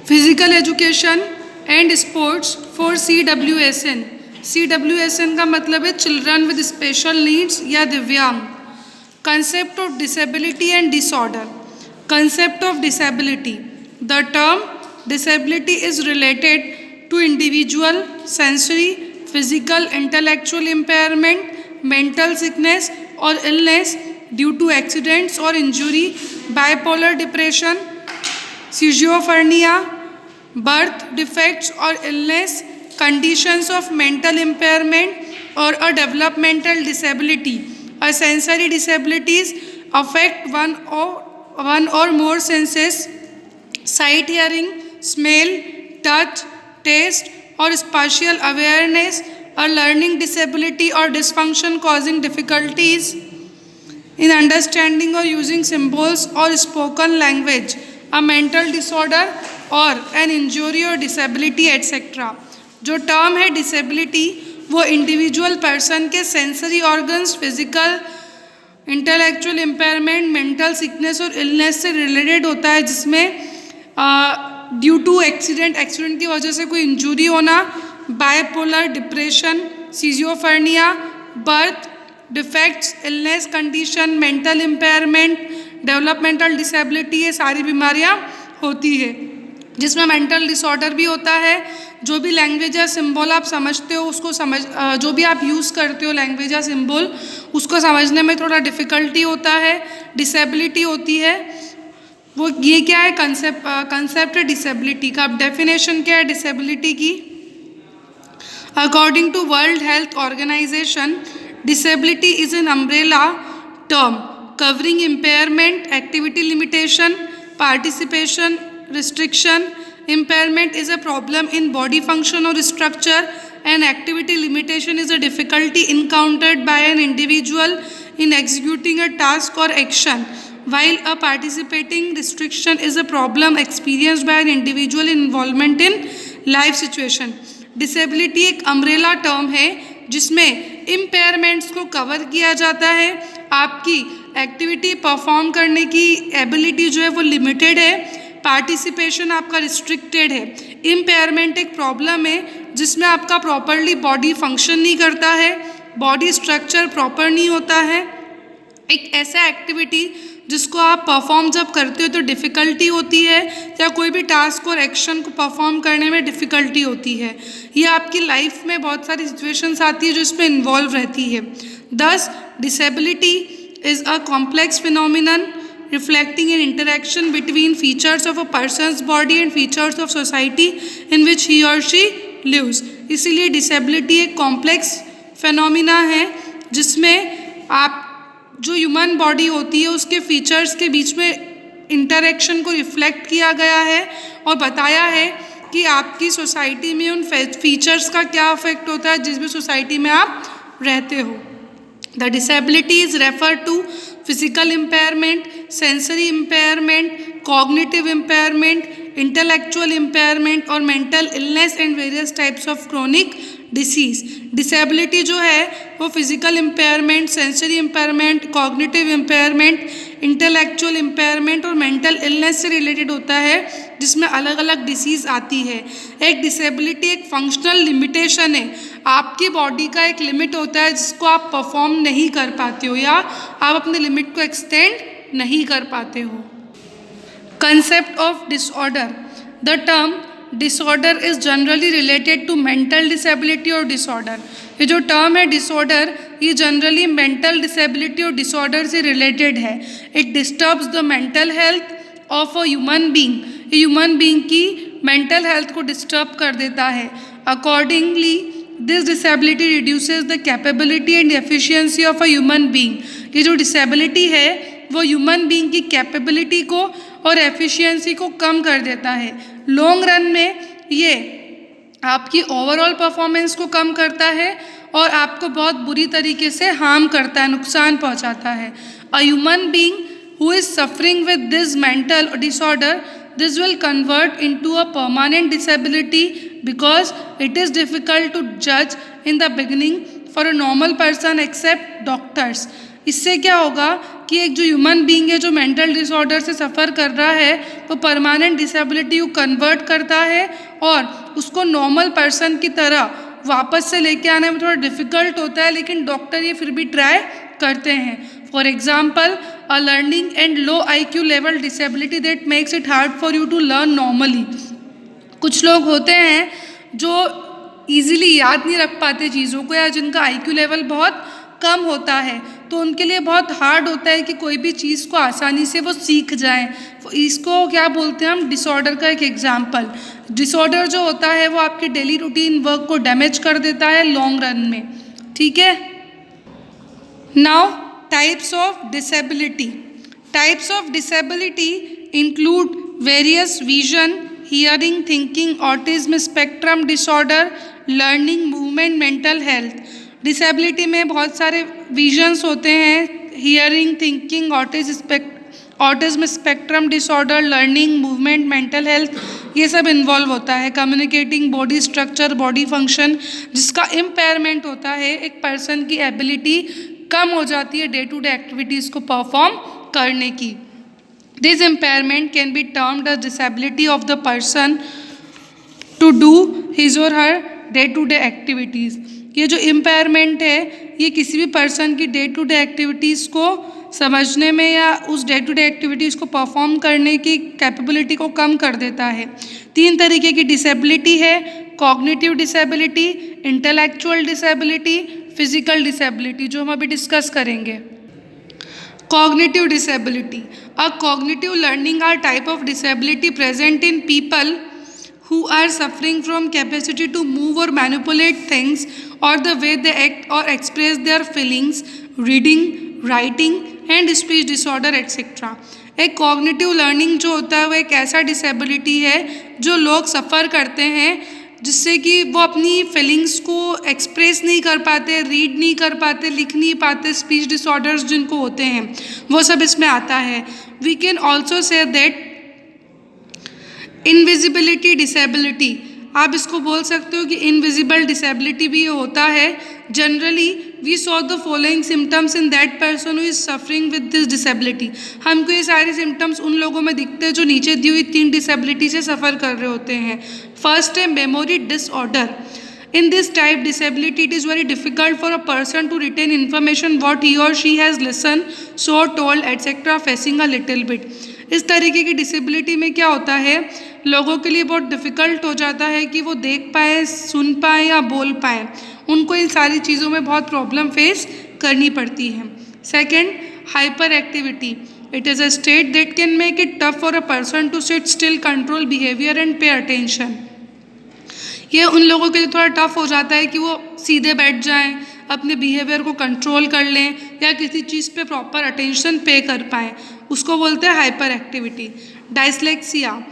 Physical education and sports for CWSN। CWSN का मतलब है चिल्ड्रन विद स्पेशल नीड्स या दिव्यांग। Concept of disability and disorder. Concept of disability, the term disability is related to individual sensory, physical, intellectual impairment, mental sickness or illness due to accidents or injury, bipolar depression, schizophrenia, birth defects or illness, conditions of mental impairment or a developmental disability. A sensory disabilities affect one or more senses, sight, hearing, smell, touch, taste or spatial awareness. A learning disability or dysfunction causing difficulties in understanding or using symbols or spoken language. A mental disorder or an injury or disability etc. जो term है disability वो individual person के sensory organs, physical, intellectual impairment, mental sickness और illness से related होता है, जिसमें due to accident की वजह से कोई इंजरी होना, bipolar depression, schizophrenia, birth defects, illness condition, mental impairment, developmental disability, ये सारी बीमारियां होती है। जिसमें मेंटल डिसऑर्डर भी होता है। जो भी लैंग्वेज या सिंबल आप समझते हो उसको जो भी आप यूज़ करते हो लैंग्वेज या सिंबल उसको समझने में थोड़ा डिफ़िकल्टी होता है, डिसेबिलिटी होती है। वो ये क्या है कंसेप्ट है डिसेबिलिटी का। अब डेफिनेशन क्या है डिसेबिलिटी की? According to World Health Organization, disability is an umbrella term covering impairment, activity limitation, participation restriction. Impairment is a problem in body function or structure, and activity limitation is a difficulty encountered by an individual in executing a task or action, while a participating restriction is a problem experienced by an individual in involvement in life situation. Disability एक umbrella term है जिसमें impairments को cover किया जाता है। आपकी activity perform करने की एबिलिटी जो है वो लिमिटेड है, पार्टिसिपेशन आपका रिस्ट्रिक्टेड है। इम्पेयरमेंट एक प्रॉब्लम है जिसमें आपका प्रॉपरली बॉडी फंक्शन नहीं करता है, बॉडी स्ट्रक्चर प्रॉपर नहीं होता है। एक ऐसा एक्टिविटी जिसको आप परफॉर्म जब करते हो तो डिफ़िकल्टी होती है, या कोई भी टास्क और एक्शन को परफॉर्म करने में डिफ़िकल्टी होती है। ये आपकी लाइफ में बहुत सारी सिचुएशंस आती है जो इसमें इन्वॉल्व रहती है। दस disability is a complex phenomenon reflecting an interaction between features of a person's body and features of society in which he or she lives. इसीलिए डिसेबिलिटी एक कॉम्प्लेक्स फिनोमिना है जिसमें आप जो ह्यूमन बॉडी होती है उसके फीचर्स के बीच में इंटरेक्शन को रिफ्लेक्ट किया गया है और बताया है कि आपकी सोसाइटी में उन फीचर्स का क्या इफेक्ट होता है जिस भी सोसाइटी में आप रहते हो। The disability is referred to physical impairment, sensory impairment, cognitive impairment, intellectual impairment और mental illness and various types of chronic disease. Disability जो है वो physical impairment, sensory impairment, cognitive impairment, intellectual impairment और mental illness से related होता है जिसमें अलग अलग डिसीज़ आती है। एक डिसेबिलिटी एक फंक्शनल लिमिटेशन है, आपकी बॉडी का एक लिमिट होता है जिसको आप परफॉर्म नहीं कर पाते हो या आप अपने लिमिट को एक्सटेंड नहीं कर पाते हो। Concept of disorder, the term disorder is generally related to mental disability और डिसऑर्डर। ये जो टर्म है डिसऑर्डर ये जनरली मेंटल डिसेबिलिटी और डिसऑर्डर से रिलेटेड है। It disturbs the mental health of a human being, ये ह्यूमन बीइंग की मेंटल हेल्थ को डिस्टर्ब कर देता है। Accordingly this disability reduces the capability and efficiency of a human being. ये जो डिसेबिलिटी है वो ह्यूमन बीइंग की कैपेबिलिटी को और एफिशिएंसी को कम कर देता है। लॉन्ग रन में ये आपकी ओवरऑल परफॉर्मेंस को कम करता है और आपको बहुत बुरी तरीके से हार्म करता है, नुकसान पहुंचाता है। अ human being who is suffering with this mental disorder, this will convert into a permanent disability because it is difficult to judge in the beginning for a normal person except doctors. इससे क्या होगा कि एक जो human being है जो mental disorder से सफ़र कर रहा है वो परमानेंट डिसेबिलिटी को कन्वर्ट करता है और उसको नॉर्मल पर्सन की तरह वापस से लेके आने में थोड़ा डिफ़िकल्ट होता है, लेकिन डॉक्टर ये फिर भी ट्राई करते हैं. For example, a learning and low IQ level disability that makes it hard for you to learn normally. कुछ लोग होते हैं जो ईजिली याद नहीं रख पाते चीज़ों को, या जिनका IQ लेवल बहुत कम होता है, तो उनके लिए बहुत हार्ड होता है कि कोई भी चीज़ को आसानी से वो सीख जाएं. इसको क्या बोलते हैं हम, डिसऑर्डर का एक एग्जाम्पल. डिसऑर्डर जो होता है वो आपके डेली रूटीन वर्क को डैमेज कर देता है लॉन्ग रन में. ठीक है. Now types of disability. Types of disability include various vision, hearing, thinking, autism spectrum disorder, learning, movement, mental health. Disability में बहुत सारे विजन्स होते हैं, hearing, thinking, autism spectrum disorder, learning, movement, mental health, ये सब इन्वॉल्व होता है. Communicating, body structure, body function, जिसका इम्पेयरमेंट होता है, एक पर्सन की एबिलिटी कम हो जाती है डे टू डे एक्टिविटीज़ को परफॉर्म करने की. This impairment can be termed as disability of the person to do his or her day to day activities. ये जो इम्पेयरमेंट है ये किसी भी पर्सन की डे टू डे एक्टिविटीज़ को समझने में या उस डे टू डे एक्टिविटीज़ को परफॉर्म करने की कैपेबिलिटी को कम कर देता है. 3 तरीके की डिसेबिलिटी है: cognitive disability, intellectual disability, physical disability, जो हम अभी डिस्कस करेंगे. Cognitive disability. A cognitive learning or type of disability present in people who are suffering from capacity to move or manipulate things or the way they act or express their feelings, reading, writing and speech disorder etc. एक cognitive learning जो होता है वो एक ऐसा disability है जो लोग सफ़र करते हैं, जिससे कि वो अपनी फीलिंग्स को एक्सप्रेस नहीं कर पाते, रीड नहीं कर पाते, लिख नहीं पाते. स्पीच डिसऑर्डर्स जिनको होते हैं वो सब इसमें आता है. We can also say that invisibility disability, आप इसको बोल सकते हो कि इनविजिबल डिसेबिलिटी भी ये होता है. Generally we saw the following symptoms in that person who is suffering with this disability. हमको ये सारे सिम्टम्स उन लोगों में दिखते हैं जो नीचे दी हुई 3 डिसेबिलिटी से सफ़र कर रहे होते हैं. फर्स्ट है memory disorder. In this type disability, it is very difficult for a person to retain information what he or she has listened, so told, etc. facing a little bit. इस तरीके की disability में क्या होता है, लोगों के लिए बहुत डिफ़िकल्ट हो जाता है कि वो देख पाए, सुन पाए या बोल पाए. उनको इन सारी चीज़ों में बहुत प्रॉब्लम फेस करनी पड़ती है. Second, hyperactivity. It is a state that can make it tough for a person to sit still, control behaviour and pay attention. ये उन लोगों के लिए थोड़ा टफ हो जाता है कि वो सीधे बैठ जाएं, अपने बिहेवियर को कंट्रोल कर लें या किसी चीज़ पे प्रॉपर अटेंशन पे कर पाएँ. उसको बोलते हैं hyper. Dyslexia.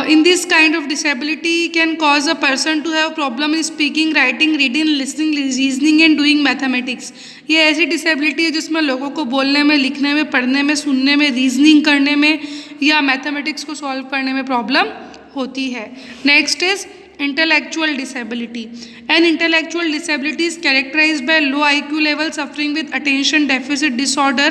In this kind of disability can cause a person to have problem in speaking, writing, reading, listening, reasoning and doing mathematics. ये ऐसी डिसेबिलिटी है जिसमें लोगों को बोलने में, लिखने में, पढ़ने में, सुनने में, रीजनिंग करने में या मैथमेटिक्स को सॉल्व करने में प्रॉब्लम होती है. Next is intellectual disability. An intellectual disability is characterized by low IQ level, suffering with attention deficit disorder,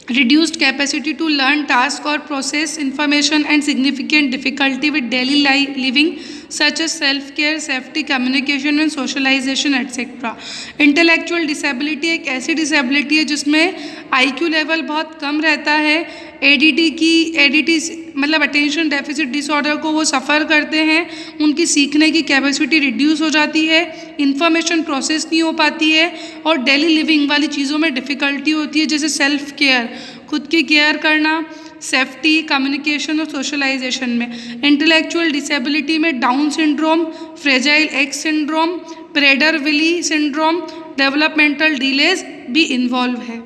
reduced capacity to learn tasks or process information and significant difficulty with daily living such as self-care, safety, communication and socialization etc. Intellectual disability एक ऐसी disability है जिसमें IQ level बहुत कम रहता है. ADD मतलब attention deficit disorder को वो सफ़र करते हैं. उनकी सीखने की कैपेसिटी रिड्यूस हो जाती है, इन्फॉर्मेशन प्रोसेस नहीं हो पाती है और डेली लिविंग वाली चीज़ों में डिफ़िकल्टी होती है, जैसे सेल्फ केयर, खुद की केयर करना, सेफ्टी, कम्युनिकेशन और सोशलाइजेशन में. इंटेलेक्चुअल डिसेबिलिटी में Down syndrome, fragile X syndrome, Prader Willi syndrome, developmental delays भी इन्वॉल्व है.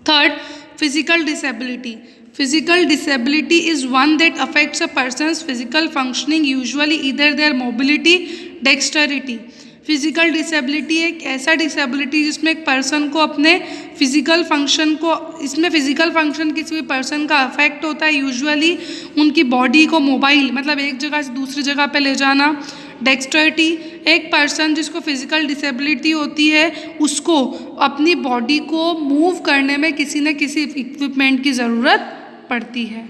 Third, physical disability. Physical disability is one that affects a person's physical functioning, usually either their mobility, dexterity. Physical disability एक ऐसा disability जिसमें एक person को अपने physical function को, इसमें फ़िज़िकल फंक्शन किसी भी पर्सन का अफेक्ट होता है. यूजुअली उनकी बॉडी को मोबाइल मतलब एक जगह से दूसरी जगह पे ले जाना, डेक्स्ट्रिटी, एक पर्सन जिसको फिजिकल डिसेबिलिटी होती है उसको अपनी बॉडी को मूव करने में किसी न किसी इक्विपमेंट की ज़रूरत पड़ती है।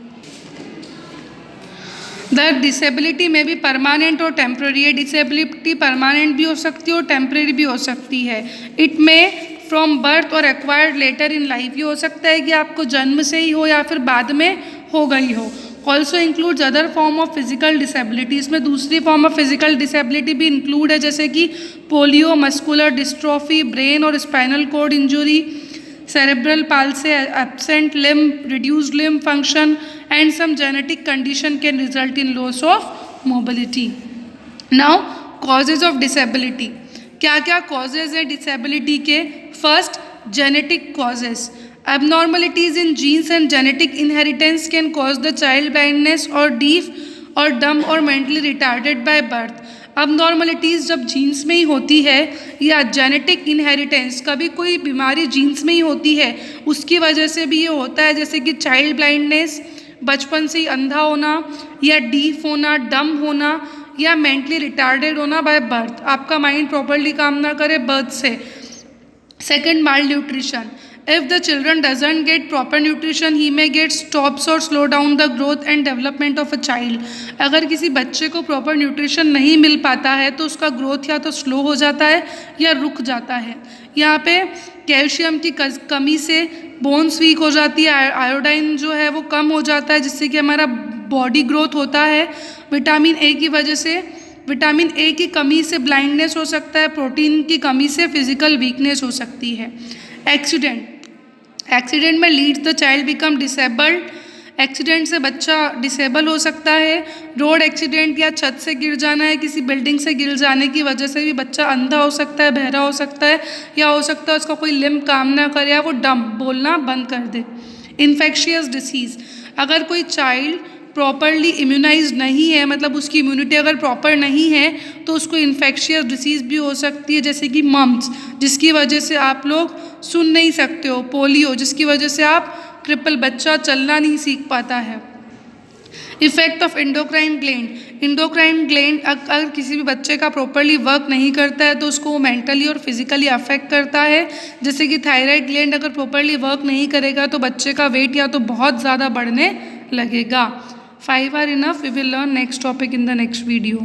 द डिसेबिलिटी में भी परमानेंट और टेम्प्रेरी है। डिसेबिलिटी परमानेंट भी हो सकती है और टेम्प्रेरी भी हो सकती है। इट में फ्रॉम बर्थ और एक्वायर्ड लेटर इन लाइफ, ये हो सकता है कि आपको जन्म से ही हो या फिर बाद में हो गई हो। Also includes other form of physical disability, इसमें दूसरी फॉर्म ऑफ फिजिकल डिसेबिलिटी भी इंक्लूड है, जैसे कि पोलियो, मस्कुलर डिस्ट्रॉफी, ब्रेन और spinal cord injury, cerebral palsy, absent limb, reduced limb function, and some genetic condition can result in loss of mobility. Now, causes of disability. क्या क्या causes है disability के? First, genetic causes. Abnormalities in genes and genetic inheritance can cause the child blindness or deaf or dumb or mentally retarded by birth. अब नॉर्मलिटीज़ जब jeans में ही होती है या जेनेटिक इनहेरिटेंस, कभी कोई बीमारी जीन्स में ही होती है, उसकी वजह से भी ये होता है, जैसे कि चाइल्ड ब्लाइंडनेस, बचपन से ही अंधा होना या डीफ होना, डम होना या मेंटली रिटार्डेड होना बाय बर्थ, आपका माइंड प्रॉपरली काम ना करे बर्थ से। Second, mall nutrition. If the children doesn't get proper nutrition, he may get stops or slow down the growth and development of a child. अगर किसी बच्चे को प्रॉपर न्यूट्रिशन नहीं मिल पाता है तो उसका ग्रोथ या तो स्लो हो जाता है या रुक जाता है। यहाँ पे कैल्शियम की कमी से बोन्स वीक हो जाती है, आयोडाइन जो है वो कम हो जाता है, जिससे कि हमारा बॉडी ग्रोथ होता है। विटामिन ए की वजह से, विटामिन ए की कमी से ब्लाइंडनेस हो सकता है, प्रोटीन की कमी से फिजिकल वीकनेस हो सकती है। एक्सीडेंट में leads the child become disabled, accident से बच्चा डिसेबल हो सकता है। रोड एक्सीडेंट या छत से गिर जाना है, किसी बिल्डिंग से गिर जाने की वजह से भी बच्चा अंधा हो सकता है, बहरा हो सकता है, या हो सकता है उसका कोई लिम्ब काम ना करे या वो डम, बोलना बंद कर दे। इन्फेक्शियस डिसीज़, अगर कोई चाइल्ड प्रॉपरली इम्यूनाइज नहीं है, मतलब उसकी इम्यूनिटी अगर प्रॉपर नहीं है, तो उसको इन्फेक्शियस डिसीज़ भी हो सकती है, जैसे कि मम्स, जिसकी वजह से आप लोग सुन नहीं सकते हो, पोलियो, जिसकी वजह से आप क्रिपल बच्चा चलना नहीं सीख पाता है। Effect of endocrine gland, endocrine gland अगर किसी भी बच्चे का प्रॉपरली वर्क नहीं करता है तो उसको वो मेंटली और फिजिकली अफेक्ट करता है, जैसे कि थायराइड ग्लैंड अगर प्रॉपरली वर्क नहीं करेगा तो बच्चे का वेट या तो बहुत ज़्यादा बढ़ने लगेगा। 5 are enough. We will learn next topic in the next video.